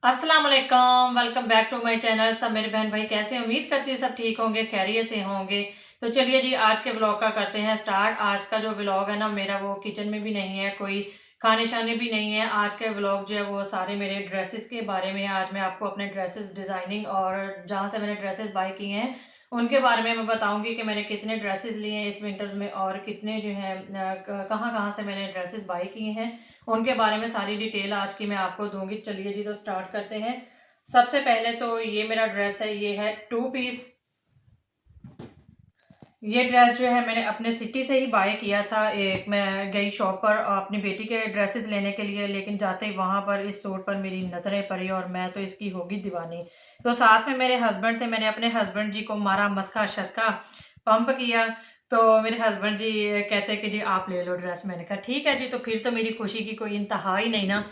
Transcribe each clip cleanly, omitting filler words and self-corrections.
अस्सलाम वालेकुम, welcome back to my channel. सब मेरे बहन भाई कैसे हैं? उम्मीद करती हूँ सब ठीक होंगे, खैरियत से होंगे। तो चलिए जी, आज के व्लॉग का करते हैं स्टार्ट। आज का जो व्लॉग है ना मेरा, वो किचन में भी नहीं है, कोई खाने शाने भी नहीं है। आज के व्लॉग जो है वो सारे मेरे ड्रेसेस के बारे में है। आज मैं आपको अपने ड्रेसेस डिज़ाइनिंग और जहाँ से मैंने ड्रेसेस बाय किए हैं उनके बारे में मैं बताऊंगी कि मैंने कितने ड्रेसेस लिए हैं इस विंटर्स में, और कितने जो है कहाँ कहाँ से मैंने ड्रेसेस बाय किए हैं उनके बारे में सारी डिटेल आज की मैं आपको दूंगी। चलिए जी, तो स्टार्ट करते हैं। सबसे पहले तो ये मेरा ड्रेस है, ये है 2 पीस। ये ड्रेस जो है मैंने अपने सिटी से ही बाय किया था। एक मैं गई शॉप पर अपनी बेटी के ड्रेसेस लेने के लिए, लेकिन जाते ही वहां पर इस सूट पर मेरी नज़रें पड़ी और मैं तो इसकी होगी दीवानी। तो साथ में मेरे हस्बैंड थे, मैंने अपने हस्बैंड जी को मारा मस्का शस्का, पंप किया। तो मेरे हस्बैंड जी कहते कि जी आप ले लो ड्रेस। मैंने कहा ठीक है जी। तो फिर तो मेरी खुशी की कोई इंतहा ही नहीं ना।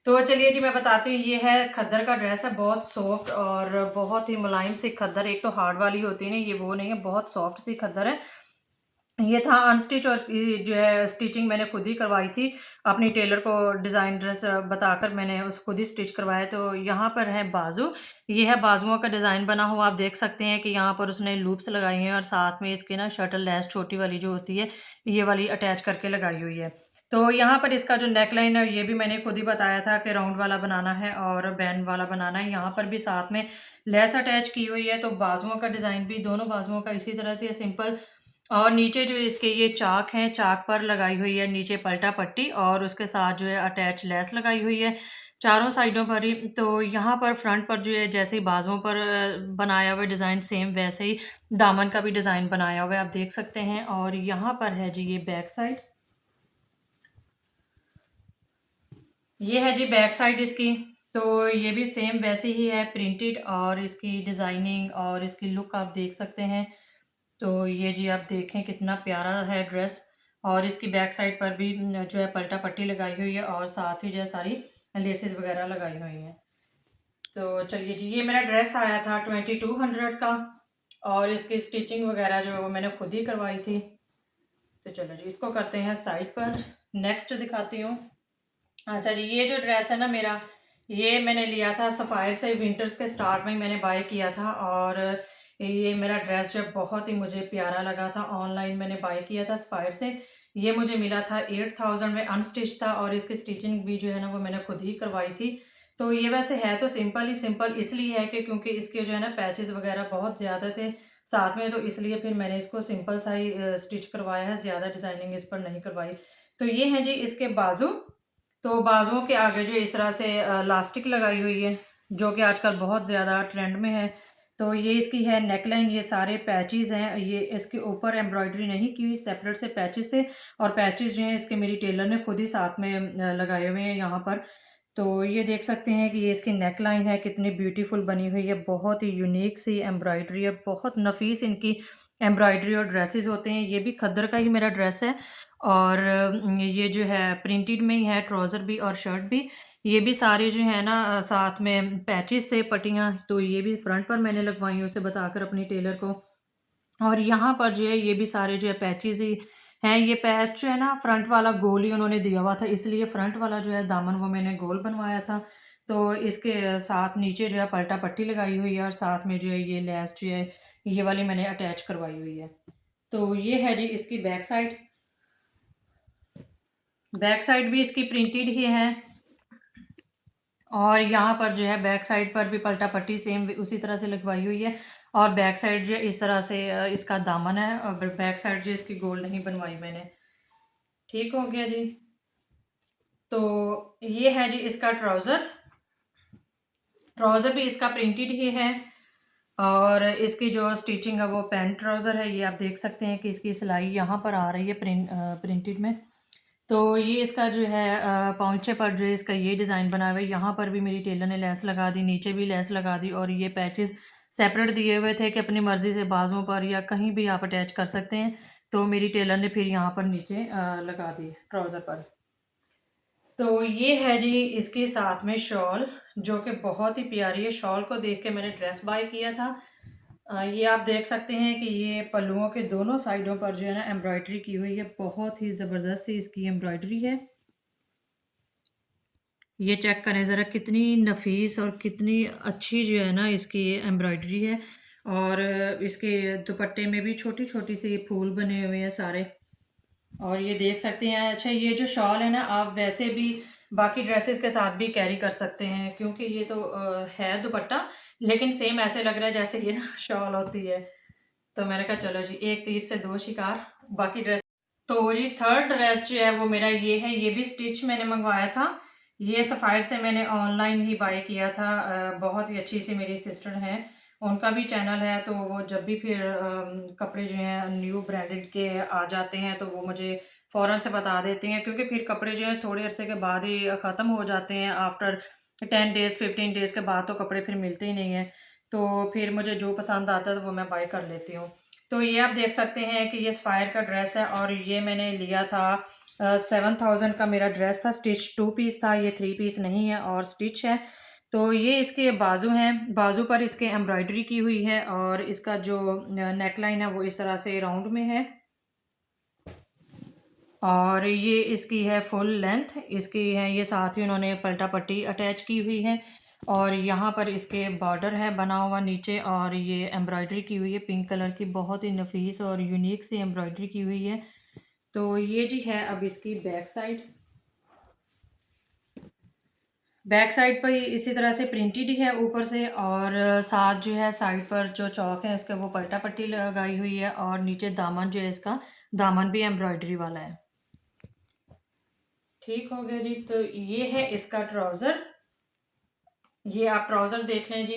तो चलिए जी, मैं बताती हूँ। ये है खद्दर का ड्रेस है, बहुत सॉफ्ट और बहुत ही मुलायम सी खद्दर। एक तो हार्ड वाली होती है ना, ये वो नहीं है, बहुत सॉफ्ट सी खद्दर है। ये था अनस्टिच, और इसकी जो है स्टिचिंग मैंने खुद ही करवाई थी। अपनी टेलर को डिज़ाइन ड्रेस बताकर मैंने उस खुद ही स्टिच करवाया। तो यहाँ पर है बाजू, ये है बाजुओं का डिज़ाइन बना हुआ। आप देख सकते हैं कि यहाँ पर उसने लूप्स लगाई हैं और साथ में इसके ना शटल लेस छोटी वाली जो होती है, ये वाली अटैच करके लगाई हुई है। तो यहाँ पर इसका जो नेक लाइन है ये भी मैंने खुद ही बताया था कि राउंड वाला बनाना है और बैन वाला बनाना है। यहाँ पर भी साथ में लेस अटैच की हुई है। तो बाजुओं का डिज़ाइन भी दोनों बाजुओं का इसी तरह से सिंपल। और नीचे जो इसके ये चाक हैं, चाक पर लगाई हुई है नीचे पलटा पट्टी, और उसके साथ जो है अटैच लेस लगाई हुई है चारों साइडों पर ही। तो यहाँ पर फ्रंट पर जो है जैसे ही बाजुओं पर बनाया हुआ डिज़ाइन, सेम वैसे ही दामन का भी डिज़ाइन बनाया हुआ है, आप देख सकते हैं। और यहाँ पर है जी ये बैक साइड, ये है जी बैक साइड इसकी। तो ये भी सेम वैसे ही है, प्रिंटेड, और इसकी डिज़ाइनिंग और इसकी लुक आप देख सकते हैं। तो ये जी आप देखें कितना प्यारा है ड्रेस। और इसकी बैक साइड पर भी जो है पलटा पट्टी लगाई हुई है और साथ ही जो है सारी लेसेस वगैरह लगाई हुई हैं। तो चलिए जी, ये मेरा ड्रेस आया था 2200 का, और इसकी स्टिचिंग वगैरह जो है वो मैंने खुद ही करवाई थी। तो चलो जी, इसको करते हैं साइड पर। नेक्स्ट दिखाती हूँ। अच्छा जी, ये जो ड्रेस है ना मेरा, ये मैंने लिया था सफ़ायर से, विंटर्स के स्टार्ट में ही मैंने बाय किया था। और ये मेरा ड्रेस जो बहुत ही मुझे प्यारा लगा था, ऑनलाइन मैंने बाय किया था सफ़ायर से। ये मुझे मिला था 8000 में, अनस्टिच था, और इसकी स्टिचिंग भी जो है ना वो मैंने खुद ही करवाई थी। तो ये वैसे है तो सिंपल ही, सिंपल इसलिए है कि क्योंकि इसके जो है ना पैचेस वगैरह बहुत ज़्यादा थे साथ में, तो इसलिए फिर मैंने इसको सिंपल सा ही स्टिच करवाया है, ज़्यादा डिज़ाइनिंग इस पर नहीं करवाई। तो ये हैं जी इसके बाजू। तो बाजुओं के आगे जो इस तरह से लास्टिक लगाई हुई है, जो कि आजकल बहुत ज़्यादा ट्रेंड में है। तो ये इसकी है नेकलाइन, ये सारे पैचेस हैं। ये इसके ऊपर एम्ब्रॉयडरी नहीं की हुई, सेपरेट से पैचेस थे। और पैचेस जो हैं इसके मेरी टेलर ने खुद ही साथ में लगाए हुए हैं यहाँ पर। तो ये देख सकते हैं कि ये इसकी नेक लाइन है, कितनी ब्यूटीफुल बनी हुई है, बहुत ही यूनिक सी एम्ब्रॉयडरी है, बहुत नफीस इनकी एम्ब्रॉयडरी और ड्रेसेस होते हैं। ये भी खद्दर का ही मेरा ड्रेस है, और ये जो है प्रिंटेड में ही है, ट्राउज़र भी और शर्ट भी। ये भी सारे जो है ना साथ में पैचेस थे, पट्टियाँ, तो ये भी फ्रंट पर मैंने लगवाई उसे बताकर अपनी टेलर को। और यहाँ पर जो है ये भी सारे जो है पैचेज़ ही हैं। ये पैच जो है ना फ्रंट वाला गोल ही उन्होंने दिया हुआ था, इसलिए फ्रंट वाला जो है दामन वो मैंने गोल बनवाया था। तो इसके साथ नीचे जो है पलटा पट्टी लगाई हुई है, और साथ में जो है ये लेस जो है ये वाली मैंने अटैच करवाई हुई है। तो ये है जी इसकी बैक साइड। बैक साइड भी इसकी प्रिंटेड ही है, और यहाँ पर जो है बैक साइड पर भी पलटा पट्टी सेम उसी तरह से लगवाई हुई है। और बैक साइड जो है इस तरह से इसका दामन है, और बैक साइड जो इसकी गोल नहीं बनवाई मैंने। ठीक हो गया जी। तो ये है जी इसका ट्राउज़र। ट्राउज़र भी इसका प्रिंटेड ही है, और इसकी जो स्टिचिंग है वो पैंट ट्राउज़र है। ये आप देख सकते हैं कि इसकी सिलाई यहाँ पर आ रही है प्रिंटेड में। तो ये इसका जो है पाउंचे पर जो है इसका ये डिज़ाइन बना हुआ है। यहाँ पर भी मेरी टेलर ने लेस लगा दी, नीचे भी लेस लगा दी, और ये पैचेस सेपरेट दिए हुए थे कि अपनी मर्ज़ी से बाजुओं पर या कहीं भी आप अटैच कर सकते हैं। तो मेरी टेलर ने फिर यहाँ पर नीचे लगा दी ट्राउज़र पर। तो ये है जी इसके साथ में शॉल, जो कि बहुत ही प्यारी है। शॉल को देख के मैंने ड्रेस बाय किया था। ये आप देख सकते हैं कि ये पल्लुओं के दोनों साइडों पर जो है ना एम्ब्रॉयडरी की हुई है, बहुत ही ज़बरदस्त सी इसकी एम्ब्रॉयडरी है। ये चेक करें ज़रा कितनी नफ़ीस और कितनी अच्छी जो है ना इसकी एम्ब्रॉयडरी है। और इसके दुपट्टे में भी छोटी-छोटी सी फूल बने हुए हैं सारे। और ये देख सकते हैं। अच्छा, ये जो शॉल है ना, आप वैसे भी बाकी ड्रेसेस के साथ भी कैरी कर सकते हैं, क्योंकि ये तो है दुपट्टा, लेकिन सेम ऐसे लग रहा है जैसे ये ना शॉल होती है। तो मैंने कहा चलो जी, एक तीर से दो शिकार। बाकी ड्रेस तो ये थर्ड ड्रेस जो है वो मेरा ये है। ये भी स्टिच मैंने मंगवाया था। ये सफ़ायर से मैंने ऑनलाइन ही बाय किया था। बहुत ही अच्छी सी मेरी सिस्टर हैं, उनका भी चैनल है, तो वो जब भी फिर कपड़े जो हैं न्यू ब्रांडेड के आ जाते हैं तो वो मुझे फ़ौरन से बता देती हैं, क्योंकि फिर कपड़े जो हैं थोड़े अरसे के बाद ही ख़त्म हो जाते हैं। आफ्टर 10 डेज़ 15 डेज़ के बाद तो कपड़े फिर मिलते ही नहीं हैं। तो फिर मुझे जो पसंद आता है तो वो मैं बाय कर लेती हूँ। तो ये आप देख सकते हैं कि ये सफ़ायर का ड्रेस है, और ये मैंने लिया था 7000 का मेरा ड्रेस था। स्टिच 2 पीस था, ये 3 पीस नहीं है और स्टिच है। तो ये इसके बाजू हैं, बाजू पर इसके एम्ब्रॉयडरी की हुई है, और इसका जो नेक लाइन है वो इस तरह से राउंड में है। और ये इसकी है फुल लेंथ, इसकी है ये, साथ ही उन्होंने पलटा पट्टी अटैच की हुई है। और यहाँ पर इसके बॉर्डर है बना हुआ नीचे, और ये एम्ब्रॉयडरी की हुई है पिंक कलर की, बहुत ही नफीस और यूनिक सी एम्ब्रॉयडरी की हुई है। तो ये जी है अब इसकी बैक साइड। बैक साइड पर इसी तरह से प्रिंटेड ही है ऊपर से, और साथ जो है साइड पर जो चौक है इसके वो पलटा पट्टी लगाई हुई है, और नीचे दामन जो है इसका, दामन भी एम्ब्रॉयडरी वाला है। ठीक हो गया जी। तो ये है इसका ट्राउज़र। ये आप ट्राउज़र देख लें जी।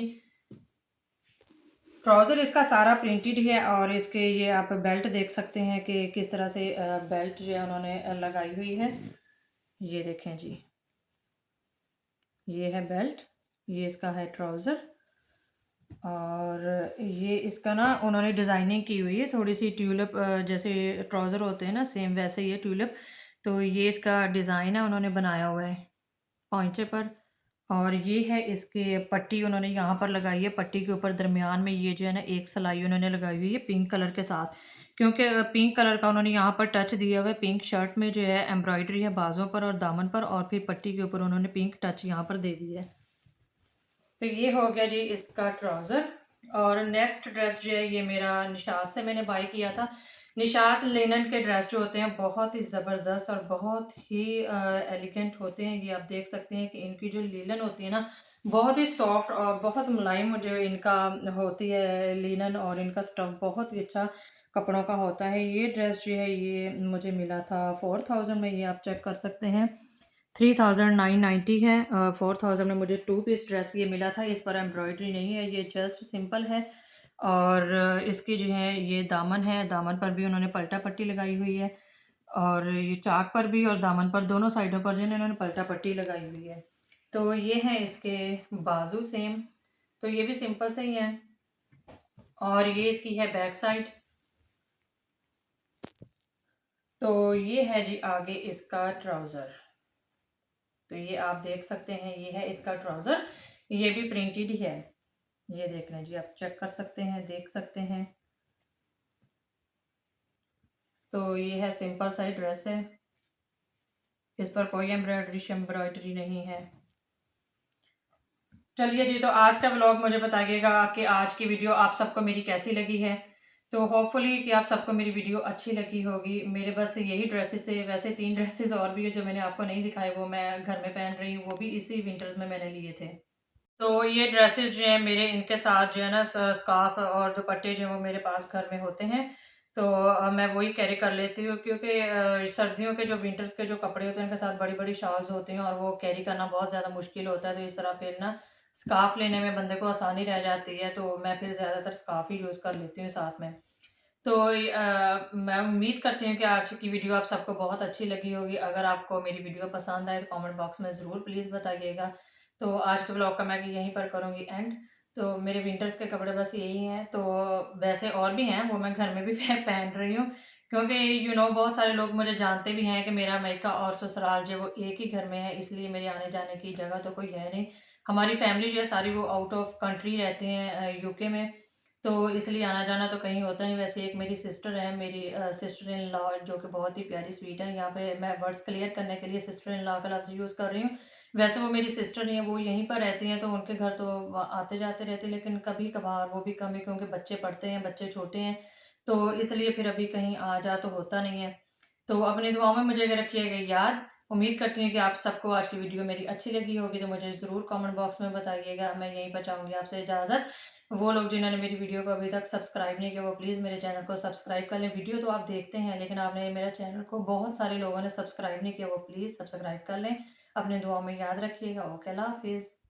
ट्राउज़र इसका सारा प्रिंटेड है, और इसके ये आप बेल्ट देख सकते हैं कि किस तरह से बेल्ट जो है उन्होंने लगाई हुई है। ये देखें जी, ये है बेल्ट, ये इसका है ट्राउज़र। और ये इसका ना उन्होंने डिज़ाइनिंग की हुई है थोड़ी सी ट्यूलिप, जैसे ट्राउज़र होते हैं ना सेम वैसे ही है ट्यूलिप। तो ये इसका डिज़ाइन है उन्होंने बनाया हुआ है पोंचे पर। और ये है इसके पट्टी उन्होंने यहाँ पर लगाई है, पट्टी के ऊपर दरमियान में ये जो है ना एक सिलाई उन्होंने लगाई हुई है पिंक कलर के साथ, क्योंकि पिंक कलर का उन्होंने यहाँ पर टच दिया हुआ है। पिंक शर्ट में जो है एम्ब्रॉयडरी है बाजों पर और दामन पर, और फिर पट्टी के ऊपर उन्होंने पिंक टच यहाँ पर दे दिया है। तो ये हो गया जी इसका ट्राउज़र। और नेक्स्ट ड्रेस जो है ये मेरा निशात से मैंने बाय किया था। निशात लिनन के ड्रेस जो होते हैं बहुत ही ज़बरदस्त और बहुत ही एलिगेंट होते हैं। ये आप देख सकते हैं कि इनकी जो लिनन होती है ना, बहुत ही सॉफ्ट और बहुत मुलायम जो इनका होती है लिनन, और इनका स्टफ़ बहुत ही अच्छा कपड़ों का होता है। ये ड्रेस जो है ये मुझे मिला था 4000 में, ये आप चेक कर सकते हैं। 3990 है। 4000 में मुझे 2 पीस ड्रेस ये मिला था। इस पर एम्ब्रॉयडरी नहीं है, ये जस्ट सिंपल है। और इसकी जो है ये दामन है, दामन पर भी उन्होंने पलटा पट्टी लगाई हुई है, और ये चाक पर भी और दामन पर दोनों साइडों पर जो है इन्होंने पलटा पट्टी लगाई हुई है। तो ये है इसके बाजू सेम, तो ये भी सिंपल से ही है। और ये इसकी है बैक साइड। तो ये है जी आगे इसका ट्राउज़र। तो ये आप देख सकते हैं, ये है इसका ट्राउज़र। ये भी प्रिंटेड ही है। ये देख लें जी, आप चेक कर सकते हैं, देख सकते हैं। तो ये है सिंपल सा ही ड्रेस है, इस पर कोई एम्ब्रॉयडरी नहीं है। चलिए जी, तो आज का व्लॉग मुझे बताइएगा कि आज की वीडियो आप सबको मेरी कैसी लगी है। तो होपफुली कि आप सबको मेरी वीडियो अच्छी लगी होगी। मेरे बस यही ड्रेसेस थे, वैसे 3 ड्रेसेस और भी है जो मैंने आपको नहीं दिखाए, वो मैं घर में पहन रही हूँ, वो भी इसी विंटर्स में मैंने लिए थे। तो ये ड्रेसेस जो हैं मेरे, इनके साथ जो है ना स्कार्फ और दुपट्टे जो हैं वो मेरे पास घर में होते हैं। तो मैं वही कैरी कर लेती हूँ, क्योंकि सर्दियों के जो विंटर्स के जो कपड़े होते हैं उनके साथ बड़ी बड़ी शॉल्स होती हैं, और वो कैरी करना बहुत ज़्यादा मुश्किल होता है। तो इस तरह फिर ना स्कार्फ लेने में बंदे को आसानी रह जाती है, तो मैं फिर ज़्यादातर स्कार्फ ही यूज़ कर लेती हूँ साथ में। तो मैं उम्मीद करती हूँ कि आज की वीडियो आप सबको बहुत अच्छी लगी होगी। अगर आपको मेरी वीडियो पसंद आए तो कमेंट बॉक्स में ज़रूर प्लीज़ बताइएगा। तो आज के ब्लॉग का मैं यहीं पर करूँगी एंड। तो मेरे विंटर्स के कपड़े बस यही हैं। तो वैसे और भी हैं, वो मैं घर में भी पहन रही हूँ, क्योंकि बहुत सारे लोग मुझे जानते भी हैं कि मेरा मायका और ससुराल जो है वो एक ही घर में है, इसलिए मेरे आने जाने की जगह तो कोई है नहीं। हमारी फैमिली जो है सारी वो आउट ऑफ कंट्री रहते हैं, यूके में। तो इसलिए आना-जाना तो कहीं होता नहीं। वैसे एक मेरी सिस्टर है, मेरी सिस्टर इन लॉ, जो कि बहुत ही प्यारी स्वीट है। यहाँ पे मैं वर्ड्स क्लियर करने के लिए सिस्टर इन लॉ का लफ्ज़ यूज़ कर रही हूँ, वैसे वो मेरी सिस्टर नहीं है, वो यहीं पर रहती हैं, तो उनके घर तो आते-जाते रहते हैं, लेकिन कभी-कभार, वो भी कम ही, क्योंकि बच्चे पढ़ते हैं, बच्चे छोटे हैं, तो इसलिए फिर अभी कहीं आ-जा तो होता नहीं है। तो अपनी दुआओं में मुझे रखिएगा याद। उम्मीद करती हूँ कि आप सबको आज की वीडियो मेरी अच्छी लगी होगी, तो मुझे ज़रूर कमेंट बॉक्स में बताइएगा। मैं यहीं पर चाहूँगी आपसे इजाज़त। वो लोग जिन्होंने मेरी वीडियो को अभी तक सब्सक्राइब नहीं किया, वो प्लीज़ मेरे चैनल को सब्सक्राइब कर लें। वीडियो तो आप देखते हैं, लेकिन आपने मेरा चैनल को बहुत सारे लोगों ने सब्सक्राइब नहीं किया, वो प्लीज़ सब्सक्राइब कर लें। अपनी दुआओं में याद रखिएगा। ओके, अल्लाह हाफ़िज़।